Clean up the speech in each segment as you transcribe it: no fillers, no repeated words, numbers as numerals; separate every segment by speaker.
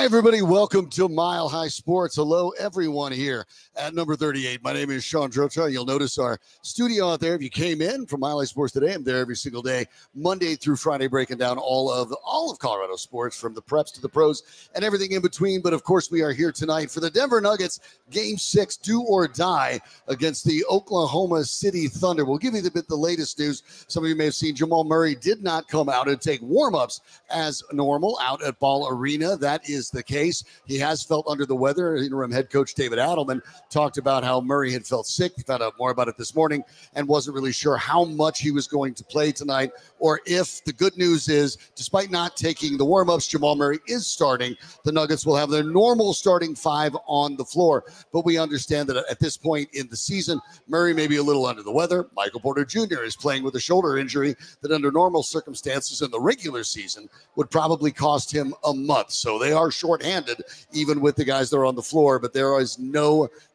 Speaker 1: everybody. Welcome to Mile High Sports. Hello, everyone here at number 38. My name is Shawn Drotar. You'll notice our studio out there. If you came in from Mile High Sports today, I'm there every single day, Monday through Friday, breaking down all of Colorado sports, from the preps to the pros and everything in between. But, of course, we are here tonight for the Denver Nuggets Game 6, do or die, against the Oklahoma City Thunder. We'll give you the latest news. Some of you may have seen Jamal Murray did not come out and take warm-ups as normal out at Ball Arena. That is the case. He has felt under the weather. Interim head coach David Adelman talked about how Murray had felt sick. He found out more about it this morning and wasn't really sure how much he was going to play tonight, or if the good news is, despite not taking the warm-ups, Jamal Murray is starting. The Nuggets will have their normal starting five on the floor. But we understand that at this point in the season, Murray may be a little under the weather. Michael Porter Jr. is playing with a shoulder injury that under normal circumstances in the regular season would probably cost him a month. So they are shorthanded, even with the guys that are on the floor, but there is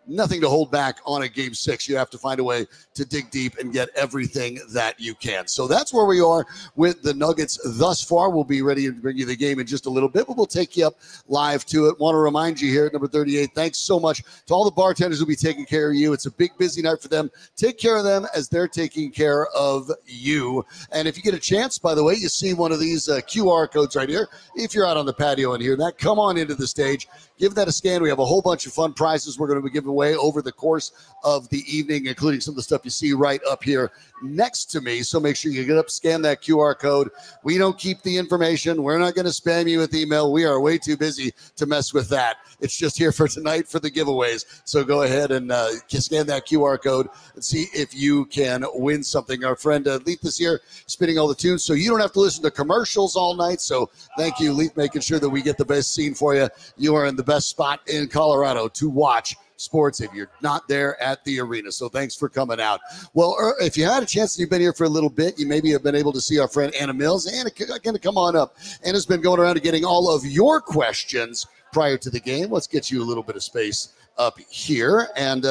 Speaker 1: nothing to hold back on a Game 6. You have to find a way to dig deep and get everything that you can. So that's where we are with the Nuggets thus far. We'll be ready to bring you the game in just a little bit, but we'll take you up live to it. Want to remind you here at number 38, thanks so much to all the bartenders who'll be taking care of you. It's a big, busy night for them. Take care of them as they're taking care of you. And if you get a chance, by the way, you see one of these QR codes right here. If you're out on the patio and hear that, come on into the stage. Give that a scan. We have a whole bunch of fun prizes we're going to be giving away over the course of the evening, including some of the stuff you see right up here next to me. So make sure you get up, scan that QR code. We don't keep the information. We're not going to spam you with email. We are way too busy to mess with that. It's just here for tonight for the giveaways. So go ahead and scan that QR code and see if you can win something. Our friend Leith this year spinning all the tunes, so you don't have to listen to commercials all night. So thank you, Leith, making sure that we get the best scene for you. You are in the best spot in Colorado to watch sports if you're not there at the arena. So thanks for coming out. Well, if you had a chance and you've been here for a little bit, you maybe have been able to see our friend Anna Mills. Anna, going to come on up. Anna's been going around and getting all of your questions prior to the game. Let's get you a little bit of space up here, and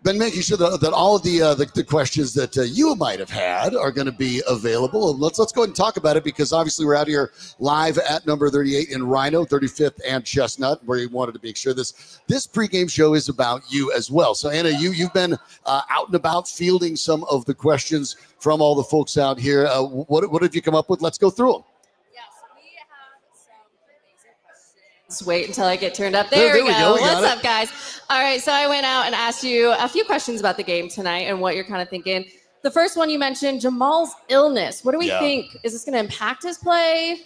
Speaker 1: been making sure that all of the questions that you might have had are going to be available. And let's go ahead and talk about it, because obviously we're out here live at number 38 in Rhino, 35th and Chestnut, where we wanted to make sure this pregame show is about you as well. So Anna, you've been out and about fielding some of the questions from all the folks out here. What have you come up with? Let's go through them.
Speaker 2: Wait until I get turned up. There we go. What's up, guys? All right, so I went out and asked you a few questions about the game tonight and what you're kind of thinking. The first one you mentioned, Jamal's illness. What do we think? Is this going to impact his play?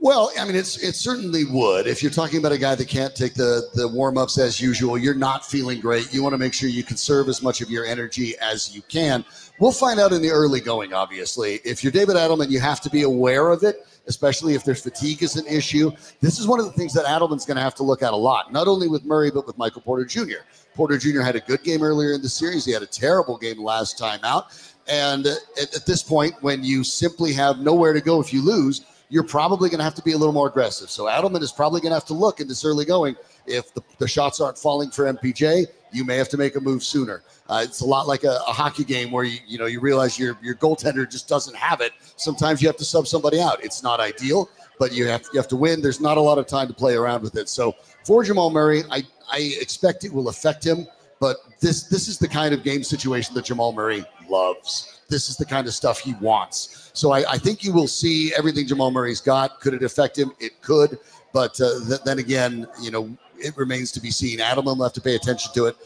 Speaker 1: Well, I mean, it certainly would. If you're talking about a guy that can't take the warm-ups as usual, you're not feeling great. You want to make sure you conserve as much of your energy as you can. We'll find out in the early going, obviously. If you're David Adelman, you have to be aware of it, especially if there's fatigue is an issue. This is one of the things that Adelman's going to have to look at a lot, not only with Murray, but with Michael Porter Jr. Porter Jr. had a good game earlier in the series. He had a terrible game last time out. And at this point, when you simply have nowhere to go if you lose, you're probably going to have to be a little more aggressive. So Adelman is probably going to have to look in this early going. If the shots aren't falling for MPJ, you may have to make a move sooner. It's a lot like a hockey game where you realize your goaltender just doesn't have it. Sometimes you have to sub somebody out. It's not ideal, but you have to win. There's not a lot of time to play around with it. So for Jamal Murray, I expect it will affect him, but this is the kind of game situation that Jamal Murray loves. This is the kind of stuff he wants. So I think you will see everything Jamal Murray's got. Could it affect him? It could. But then again, it remains to be seen. Adelman will have to pay attention to it.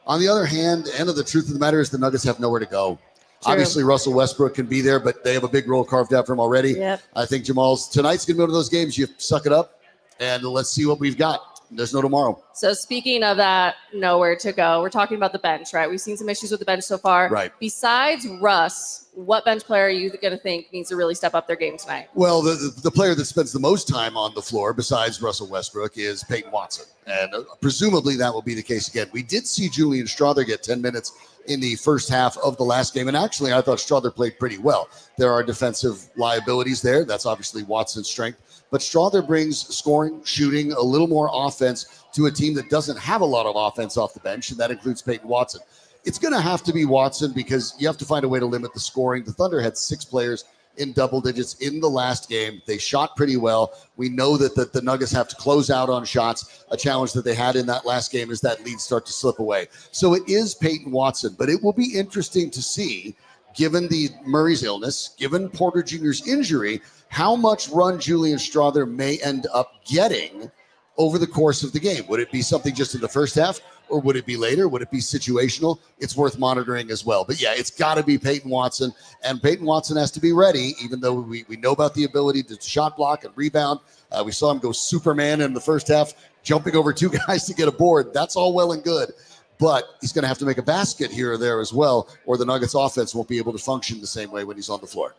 Speaker 1: On the other hand, the end of the truth of the matter is the Nuggets have nowhere to go. True. Obviously, Russell Westbrook can be there, but they have a big role carved out for him already.
Speaker 2: Yep.
Speaker 1: I think tonight's going to be one of those games. You suck it up, and let's see what we've got. There's no tomorrow.
Speaker 2: So speaking of that, nowhere to go, we're talking about the bench, right? We've seen some issues with the bench so far.
Speaker 1: Right.
Speaker 2: Besides Russ, what bench player are you going to think needs to really step up their game tonight?
Speaker 1: Well, the player that spends the most time on the floor, besides Russell Westbrook, is Peyton Watson. And presumably that will be the case again. We did see Julian Strawther get 10 minutes in the first half of the last game. And actually, I thought Strawther played pretty well. There are defensive liabilities there. That's obviously Watson's strength. But Strawther brings scoring, shooting, a little more offense to a team that doesn't have a lot of offense off the bench, and that includes Peyton Watson. It's going to have to be Watson because you have to find a way to limit the scoring. The Thunder had 6 players in double digits in the last game. They shot pretty well. We know that the Nuggets have to close out on shots. A challenge that they had in that last game is that leads start to slip away. So it is Peyton Watson, but it will be interesting to see, given the Murray's illness, given Porter Jr.'s injury, how much run Julian Strawther may end up getting over the course of the game. Would it be something just in the first half, or would it be later? Would it be situational? It's worth monitoring as well. But yeah, it's got to be Peyton Watson, and Peyton Watson has to be ready, even though we know about the ability to shot block and rebound. We saw him go Superman in the first half, jumping over 2 guys to get a board. That's all well and good. But he's going to have to make a basket here or there as well, or the Nuggets offense won't be able to function the same way when he's on the floor.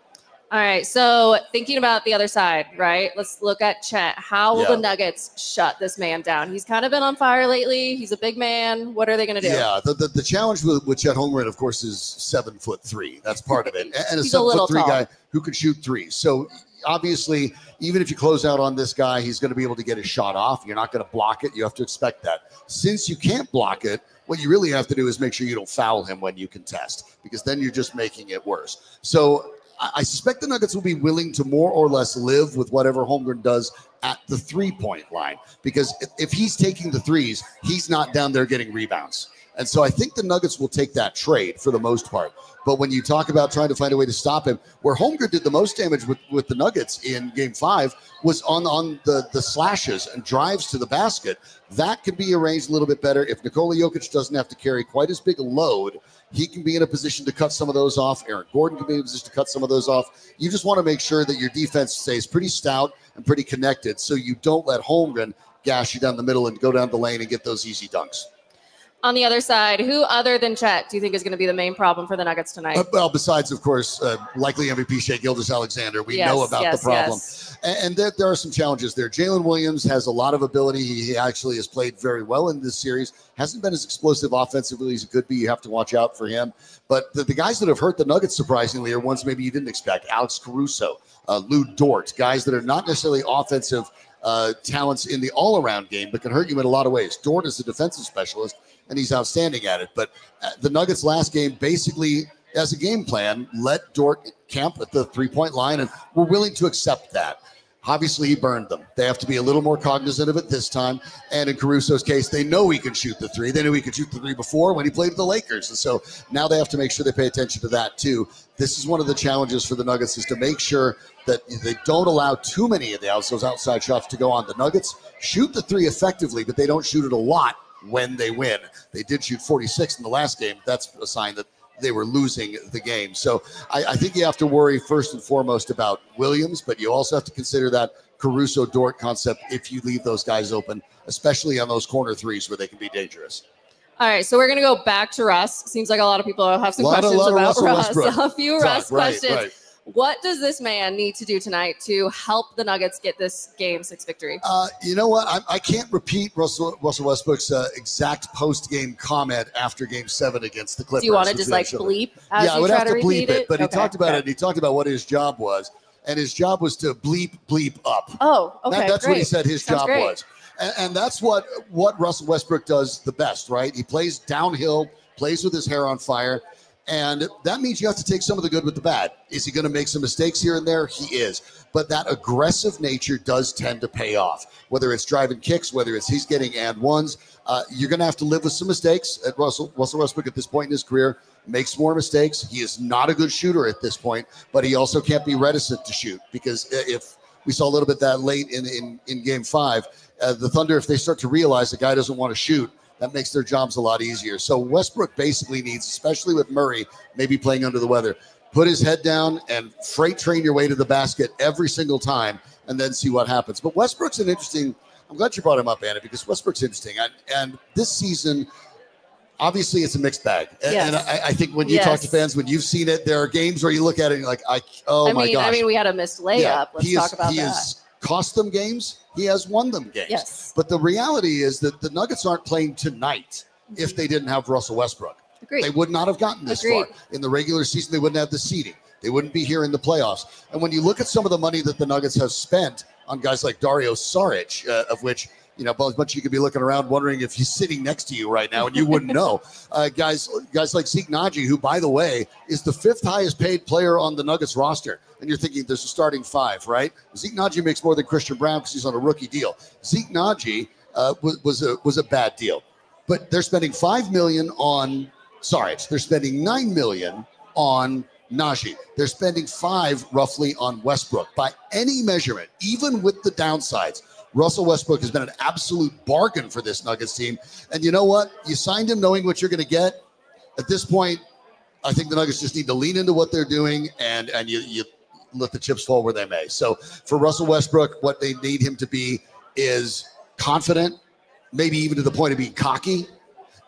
Speaker 2: All right, so thinking about the other side, right? Let's look at Chet. How will the Nuggets shut this man down? He's kind of been on fire lately. He's a big man. What are they going to do?
Speaker 1: Yeah, the challenge with Chet Holmgren, of course, is 7'3". That's part of it. And
Speaker 2: he's
Speaker 1: a 7'3"
Speaker 2: tall
Speaker 1: guy who can shoot threes. So obviously, even if you close out on this guy, he's going to be able to get his shot off. You're not going to block it. You have to expect that. Since you can't block it, what you really have to do is make sure you don't foul him when you contest, because then you're just making it worse. So I suspect the Nuggets will be willing to more or less live with whatever Holmgren does at the three-point line, because if he's taking the threes, he's not down there getting rebounds. And so I think the Nuggets will take that trade for the most part. But when you talk about trying to find a way to stop him, where Holmgren did the most damage with the Nuggets in Game 5 was on the slashes and drives to the basket. That can be arranged a little bit better. If Nikola Jokić doesn't have to carry quite as big a load, he can be in a position to cut some of those off. Aaron Gordon can be in a position to cut some of those off. You just want to make sure that your defense stays pretty stout and pretty connected, so you don't let Holmgren gash you down the middle and go down the lane and get those easy dunks.
Speaker 2: On the other side, who other than Chet do you think is going to be the main problem for the Nuggets tonight?
Speaker 1: Well, besides, of course, likely MVP Shai Gilgeous-Alexander. We know about the problem. Yes. And there are some challenges there. Jalen Williams has a lot of ability. He actually has played very well in this series. Hasn't been as explosive offensively as he could be. You have to watch out for him. But the guys that have hurt the Nuggets, surprisingly, are ones maybe you didn't expect. Alex Caruso, Lou Dort, guys that are not necessarily offensive talents in the all-around game, but can hurt you in a lot of ways. Dort is a defensive specialist, and he's outstanding at it. But the Nuggets last game basically, as a game plan, let Dort camp at the three-point line, and we're willing to accept that. Obviously, he burned them. They have to be a little more cognizant of it this time. And in Caruso's case, they know he can shoot the three. They knew he could shoot the three before when he played with the Lakers. And so now they have to make sure they pay attention to that too. This is one of the challenges for the Nuggets, is to make sure that they don't allow too many of those outside shots to go on. The Nuggets shoot the three effectively, but they don't shoot it a lot when they win. They did shoot 46 in the last game. That's a sign that they were losing the game. So I think you have to worry first and foremost about Williams, but you also have to consider that Caruso-Dort concept if you leave those guys open, especially on those corner threes where they can be dangerous.
Speaker 2: All right, so we're going to go back to Russ. Seems like a lot of people have some questions about Russ. A few Russ questions. Right. What does this man need to do tonight to help the Nuggets get this Game 6 victory?
Speaker 1: You know what? I can't repeat Russell Westbrook's exact post-game comment after Game 7 against the Clippers.
Speaker 2: Do you want to just like bleep as
Speaker 1: I would have to bleep it. But
Speaker 2: okay.
Speaker 1: He talked about it, and he talked about what his job was. And his job was to bleep up.
Speaker 2: Oh, okay,
Speaker 1: That's
Speaker 2: great.
Speaker 1: what he said his
Speaker 2: Sounds
Speaker 1: job
Speaker 2: great.
Speaker 1: was. And that's what Russell Westbrook does the best, right? He plays downhill, plays with his hair on fire. And that means you have to take some of the good with the bad. Is he going to make some mistakes here and there? He is. But that aggressive nature does tend to pay off. Whether it's driving kicks, whether it's he's getting and ones, you're going to have to live with some mistakes. Russell Westbrook at this point in his career makes more mistakes. He is not a good shooter at this point, but he also can't be reticent to shoot, because if we saw a little bit that late in Game 5, the Thunder, if they start to realize the guy doesn't want to shoot, that makes their jobs a lot easier. So Westbrook basically needs, especially with Murray maybe playing under the weather, put his head down and freight train your way to the basket every single time and then see what happens. But Westbrook's an interesting, I'm glad you brought him up, Anna, because Westbrook's interesting. And this season, obviously it's a mixed bag.
Speaker 2: Yes.
Speaker 1: And I think when you talk to fans, when you've seen it, there are games where you look at it and you're like, my gosh.
Speaker 2: I mean, we had a missed layup. Let's talk about that.
Speaker 1: He has cost them games. He has won them games.
Speaker 2: Yes.
Speaker 1: But the reality is that the Nuggets aren't playing tonight if they didn't have Russell Westbrook.
Speaker 2: Agreed.
Speaker 1: They would not have gotten this far. In the regular season, they wouldn't have the seeding. They wouldn't be here in the playoffs. And when you look at some of the money that the Nuggets have spent on guys like Dario Saric, of which, but you could be looking around wondering if he's sitting next to you right now and you wouldn't know. Guys like Zeke Naji, who, by the way, is the 5th highest paid player on the Nuggets roster. And you're thinking there's a starting 5, right? Zeke Naji makes more than Christian Brown because he's on a rookie deal. Zeke Naji was a bad deal. But they're spending $5 million on, they're spending $9 million on Naji. They're spending $5 roughly on Westbrook. By any measurement, even with the downsides, Russell Westbrook has been an absolute bargain for this Nuggets team. And you know what? You signed him knowing what you're going to get. At this point, I think the Nuggets just need to lean into what they're doing and you let the chips fall where they may. So for Russell Westbrook, what they need him to be is confident, maybe even to the point of being cocky,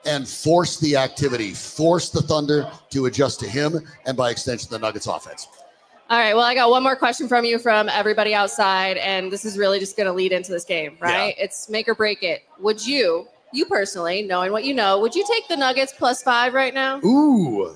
Speaker 1: and force the activity, force the Thunder to adjust to him and by extension, the Nuggets offense.
Speaker 2: All right, well, I got one more question from you from everybody outside, and this is really just going to lead into this game, right? Yeah. It's make or break it. Would you personally, knowing what you know, would you take the Nuggets +5 right now?
Speaker 1: Ooh,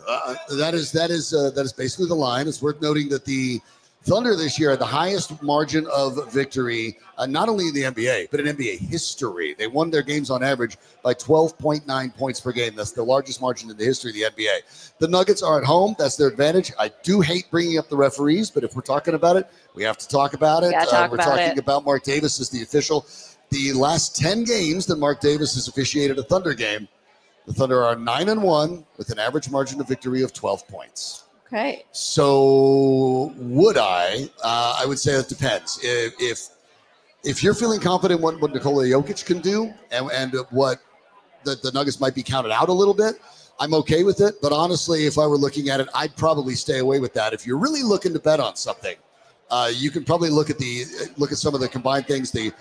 Speaker 1: that is basically the line. It's worth noting that the Thunder this year had the highest margin of victory, not only in the NBA, but in NBA history. They won their games on average by 12.9 points per game. That's the largest margin in the history of the NBA. The Nuggets are at home. That's their advantage. I do hate bringing up the referees, but if we're talking about it, we have to talk about it. We're talking about Mark Davis as the official. The last 10 games that Mark Davis has officiated a Thunder game, the Thunder are 9-1 with an average margin of victory of 12 points.
Speaker 2: Okay.
Speaker 1: So would I would say it depends. If you're feeling confident what Nikola Jokić can do and what the Nuggets might be counted out a little bit, I'm okay with it. But honestly, if I were looking at it, I'd probably stay away with that. If you're really looking to bet on something, you can probably look at some of the combined things, the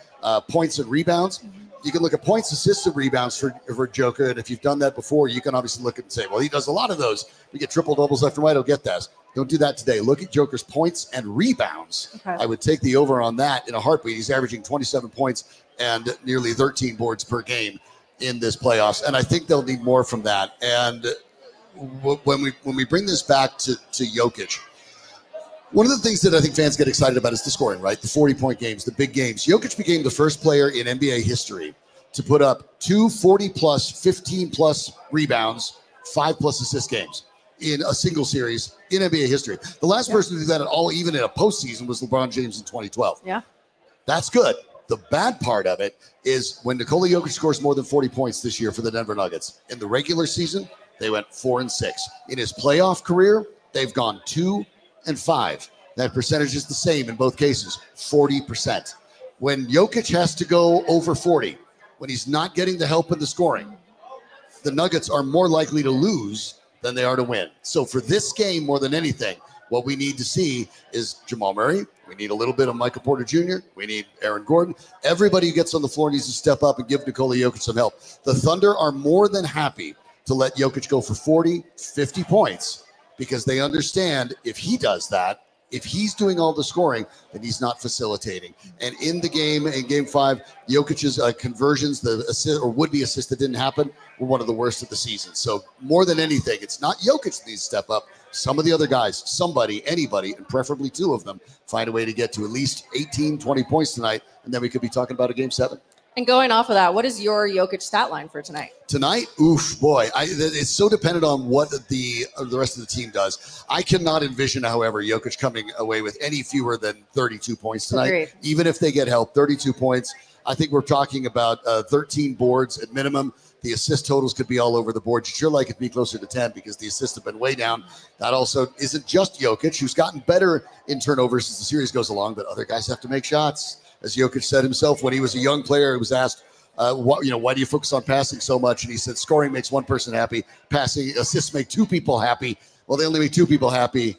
Speaker 1: points and rebounds. You can look at points, assists, and rebounds for Joker. And if you've done that before, you can obviously look at and say, well, he does a lot of those. We get triple doubles left and right. He'll get that. Don't do that today. Look at Joker's points and rebounds. Okay. I would take the over on that in a heartbeat. He's averaging 27 points and nearly 13 boards per game in this playoffs. And I think they'll need more from that. And when we bring this back to Jokić, one of the things that I think fans get excited about is the scoring, right? The 40-point games, the big games. Jokić became the first player in NBA history to put up 2 40-plus, 15-plus rebounds, 5-plus assist games in a single series in NBA history. The last person to do that at all, even in a postseason, was LeBron James in 2012. Yeah. That's good. The bad part of it is when Nikola Jokić scores more than 40 points this year for the Denver Nuggets. In the regular season, they went 4-6. In his playoff career, they've gone 2-5. That percentage is the same in both cases, 40%. When Jokić has to go over 40, when he's not getting the help in the scoring, the Nuggets are more likely to lose than they are to win. So for this game, more than anything, what we need to see is Jamal Murray. We need a little bit of Michael Porter Jr. We need Aaron Gordon. Everybody who gets on the floor needs to step up and give Nikola Jokić some help. The Thunder are more than happy to let Jokić go for 40, 50 points because they understand if he does that, if he's doing all the scoring, then he's not facilitating. And in the game, in Game 5, Jokic's conversions, the assist or would-be assist that didn't happen, were one of the worst of the season. So more than anything, it's not Jokić that needs to step up. Some of the other guys, somebody, anybody, and preferably two of them, find a way to get to at least 18, 20 points tonight, and then we could be talking about a Game 7.
Speaker 2: And going off of that, what is your Jokić stat line for tonight?
Speaker 1: Tonight, oof, boy, it's so dependent on what the rest of the team does. I cannot envision, however, Jokić coming away with any fewer than 32 points tonight. Agreed. Even if they get help, 32 points. I think we're talking about 13 boards at minimum. The assist totals could be all over the board. You'd sure like it to be closer to 10 because the assists have been way down. That also isn't just Jokić, who's gotten better in turnovers as the series goes along, but other guys have to make shots. As Jokić said himself, when he was a young player, he was asked, why do you focus on passing so much? And he said, scoring makes one person happy. Passing, assists make two people happy. Well, they only make two people happy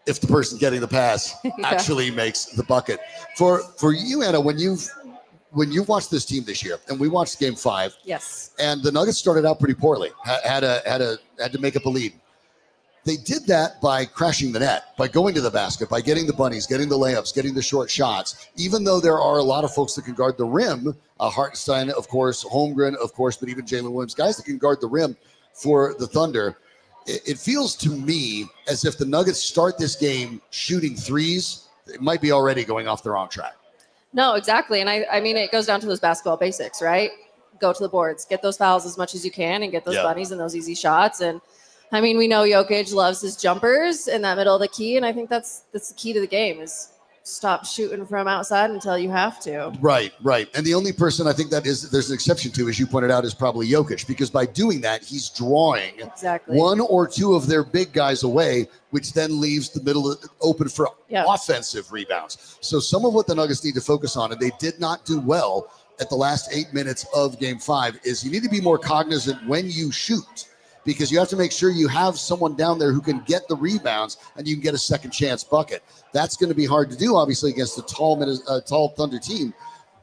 Speaker 1: if the person getting the pass actually makes the bucket. For you, Anna, when you've watched this team this year, and we watched Game 5,
Speaker 2: yes,
Speaker 1: and the Nuggets started out pretty poorly, had to make up a lead. They did that by crashing the net, by going to the basket, by getting the bunnies, getting the layups, getting the short shots. Even though there are a lot of folks that can guard the rim, Hartenstein, of course, Holmgren, of course, but even Jalen Williams, guys that can guard the rim for the Thunder. It feels to me as if the Nuggets start this game shooting threes. They might be already going off the wrong track.
Speaker 2: No, exactly. And I mean, it goes down to those basketball basics, right? Go to the boards, get those fouls as much as you can, and get those bunnies and those easy shots. And I mean, we know Jokić loves his jumpers in that middle of the key, and I think that's the key to the game is stop shooting from outside until you have to.
Speaker 1: Right. And the only person I think there's an exception to, as you pointed out, is probably Jokić, because by doing that, he's drawing one or two of their big guys away, which then leaves the middle open for offensive rebounds. So some of what the Nuggets need to focus on, and they did not do well at the last 8 minutes of Game 5, is you need to be more cognizant when you shoot, because you have to make sure you have someone down there who can get the rebounds and you can get a second chance bucket. That's going to be hard to do, obviously, against a tall Thunder team,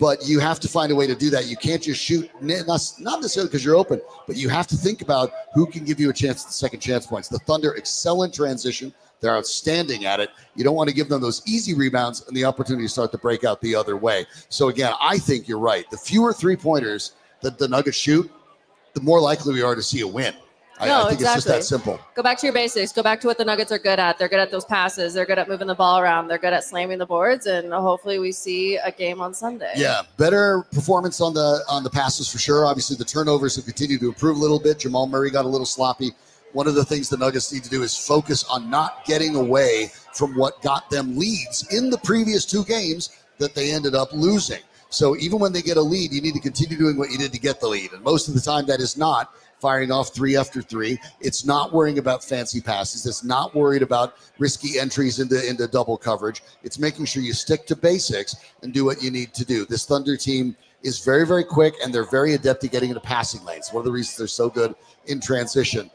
Speaker 1: but you have to find a way to do that. You can't just shoot, not necessarily because you're open, but you have to think about who can give you a chance at the second chance points. The Thunder excel in transition. They're outstanding at it. You don't want to give them those easy rebounds and the opportunity to start to break out the other way. So again, I think you're right. The fewer three-pointers that the Nuggets shoot, the more likely we are to see a win. I think it's just that simple.
Speaker 2: Go back to your basics. Go back to what the Nuggets are good at. They're good at those passes. They're good at moving the ball around. They're good at slamming the boards. And hopefully we see a game on Sunday.
Speaker 1: Yeah, better performance on the passes for sure. Obviously, the turnovers have continued to improve a little bit. Jamal Murray got a little sloppy. One of the things the Nuggets need to do is focus on not getting away from what got them leads in the previous 2 games that they ended up losing. So even when they get a lead, you need to continue doing what you did to get the lead. And most of the time that is not firing off 3 after 3. It's not worrying about fancy passes. It's not worried about risky entries into double coverage. It's making sure you stick to basics and do what you need to do. This Thunder team is very, very quick, and they're very adept at getting into passing lanes. One of the reasons they're so good in transition.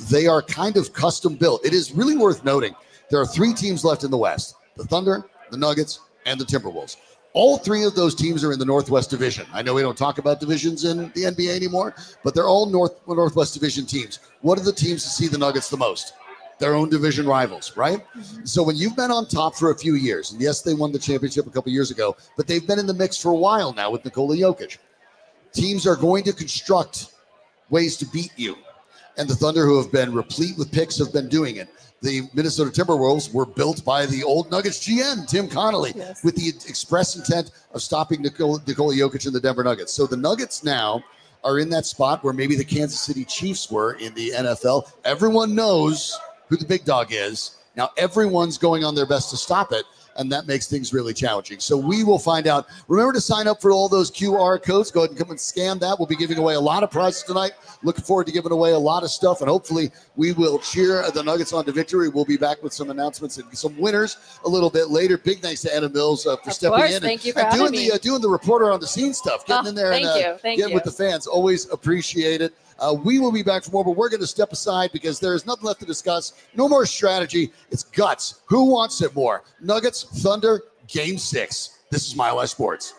Speaker 1: They are kind of custom built. It is really worth noting there are 3 teams left in the West: the Thunder, the Nuggets, and the Timberwolves. All 3 of those teams are in the Northwest Division. I know we don't talk about divisions in the NBA anymore, but they're all Northwest Division teams. What are the teams that see the Nuggets the most? Their own division rivals, right? Mm-hmm. So when you've been on top for a few years, and yes, they won the championship a couple years ago, but they've been in the mix for a while now with Nikola Jokić. Teams are going to construct ways to beat you. And the Thunder, who have been replete with picks, have been doing it. The Minnesota Timberwolves were built by the old Nuggets GM, Tim Connolly, with the express intent of stopping Nikola Jokić and the Denver Nuggets. So the Nuggets now are in that spot where maybe the Kansas City Chiefs were in the NFL. Everyone knows who the big dog is. Now everyone's going on their best to stop it, and that makes things really challenging. So we will find out. Remember to sign up for all those QR codes. Go ahead and come and scan that. We'll be giving away a lot of prizes tonight. Looking forward to giving away a lot of stuff, and hopefully we will cheer the Nuggets on to victory. We'll be back with some announcements and some winners a little bit later. Big thanks to Anna Mills for stepping in.
Speaker 2: Thank you for having me.
Speaker 1: Doing the reporter on the scene stuff, getting in there and getting with the fans. Always appreciate it. We will be back for more, but we're going to step aside because there is nothing left to discuss. No more strategy. It's guts. Who wants it more? Nuggets, Thunder, Game 6. This is Mile High Sports.